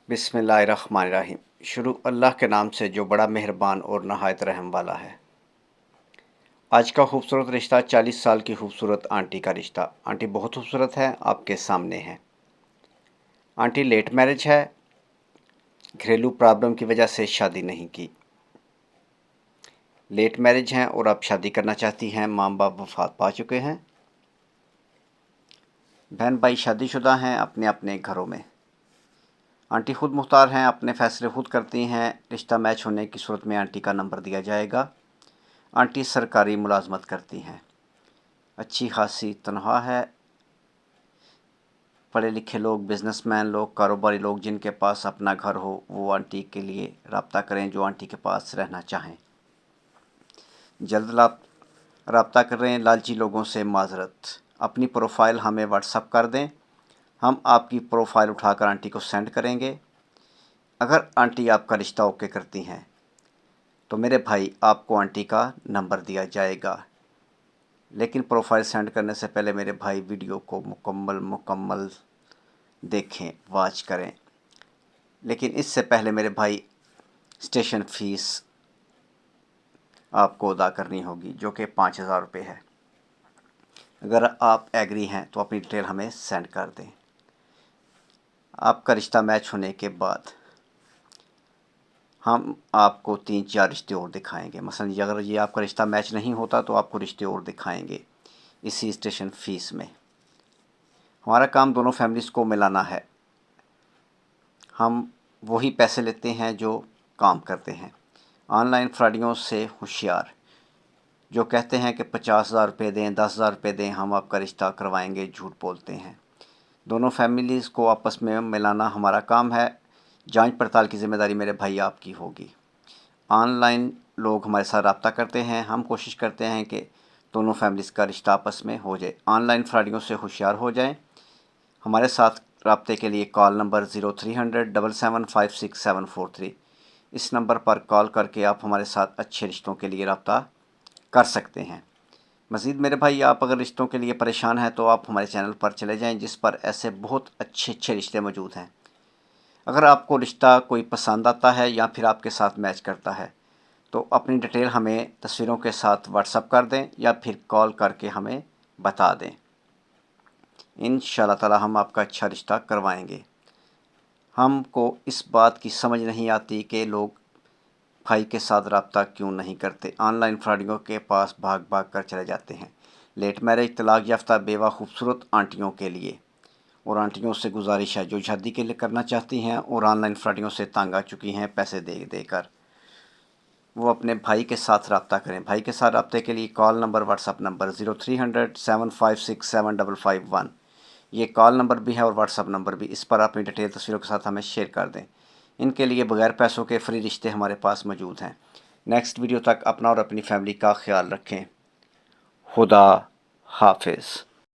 बिस्मिल्लाहिर्रहमानिर्रहीम। शुरू अल्लाह के नाम से जो बड़ा मेहरबान और नहायत रहम वाला है। आज का खूबसूरत रिश्ता 40 साल की खूबसूरत आंटी का रिश्ता। आंटी बहुत खूबसूरत है, आपके सामने है। आंटी लेट मैरिज है, घरेलू प्रॉब्लम की वजह से शादी नहीं की। लेट मैरिज हैं और आप शादी करना चाहती हैं, माँ बाप वफात पा चुके हैं। बहन भाई शादीशुदा हैं अपने अपने घरों में। आंटी खुद मुख्तार हैं, अपने फ़ैसले खुद करती हैं। रिश्ता मैच होने की सूरत में आंटी का नंबर दिया जाएगा। आंटी सरकारी मुलाजमत करती हैं, अच्छी खासी तनख्वाह है। पढ़े लिखे लोग, बिजनेसमैन लोग, कारोबारी लोग जिनके पास अपना घर हो वो आंटी के लिए रब्ता करें, जो आंटी के पास रहना चाहें। जल्द रब्ता कर रहे हैं। लालची लोगों से माजरत। अपनी प्रोफाइल हमें व्हाट्सअप कर दें, हम आपकी प्रोफाइल उठाकर आंटी को सेंड करेंगे। अगर आंटी आपका रिश्ता ओके करती हैं तो मेरे भाई आपको आंटी का नंबर दिया जाएगा। लेकिन प्रोफाइल सेंड करने से पहले मेरे भाई वीडियो को मुकम्मल देखें, वॉच करें। लेकिन इससे पहले मेरे भाई स्टेशन फ़ीस आपको अदा करनी होगी, जो कि 5000 रुपये है। अगर आप एग्री हैं तो अपनी डिटेल हमें सेंड कर दें। आपका रिश्ता मैच होने के बाद हम आपको 3-4 रिश्ते और दिखाएंगे। मसलन अगर ये आपका रिश्ता मैच नहीं होता तो आपको रिश्ते और दिखाएंगे इसी स्टेशन फ़ीस में। हमारा काम दोनों फैमिलीज़ को मिलाना है। हम वही पैसे लेते हैं जो काम करते हैं। ऑनलाइन फ्रॉडियों से होशियार, जो कहते हैं कि 50,000 रुपये दें, 10,000 रुपये दें, हम आपका रिश्ता करवाएंगे, झूठ बोलते हैं। दोनों फैमिलीज़ को आपस में मिलाना हमारा काम है। जांच पड़ताल की ज़िम्मेदारी मेरे भाई आपकी होगी। ऑनलाइन लोग हमारे साथ रब्ता करते हैं, हम कोशिश करते हैं कि दोनों फैमिलीज़ का रिश्ता आपस में हो जाए। ऑनलाइन फ्रॉडियों से होशियार हो जाएं। हमारे साथ रब्ते के लिए कॉल नंबर 0300 7756743। इस नंबर पर कॉल करके आप हमारे साथ अच्छे रिश्तों के लिए रब्ता कर सकते हैं। मज़ीद मेरे भाई, आप अगर रिश्तों के लिए परेशान हैं तो आप हमारे चैनल पर चले जाएं, जिस पर ऐसे बहुत अच्छे अच्छे रिश्ते मौजूद हैं। अगर आपको रिश्ता कोई पसंद आता है या फिर आपके साथ मैच करता है तो अपनी डिटेल हमें तस्वीरों के साथ व्हाट्सअप कर दें या फिर कॉल करके हमें बता दें। इंशाअल्लाह ताला हम आपका अच्छा रिश्ता करवाएंगे। हमको इस बात की समझ नहीं आती कि लोग भाई के साथ रब्ता क्यों नहीं करते, ऑनलाइन फ्रॉडियों के पास भाग भाग कर चले जाते हैं। लेट मैरिज, तलाक याफ्ता बेवा खूबसूरत आंटियों के लिए और आंटियों से गुजारिश है जो शादी के लिए करना चाहती हैं और ऑनलाइन फ्रॉडियों से तंग आ चुकी हैं पैसे दे देकर, वो अपने भाई के साथ रब्ता करें। भाई के साथ रब्ते के लिए कॉल नंबर, व्हाट्सअप नंबर 0300 7567551। ये कॉल नंबर भी है और व्हाट्सअप नंबर भी। इस पर अपनी डिटेल तस्वीरों के साथ हमें शेयर कर दें। इनके लिए बगैर पैसों के फ्री रिश्ते हमारे पास मौजूद हैं। नेक्स्ट वीडियो तक अपना और अपनी फैमिली का ख्याल रखें। खुदा हाफिज़।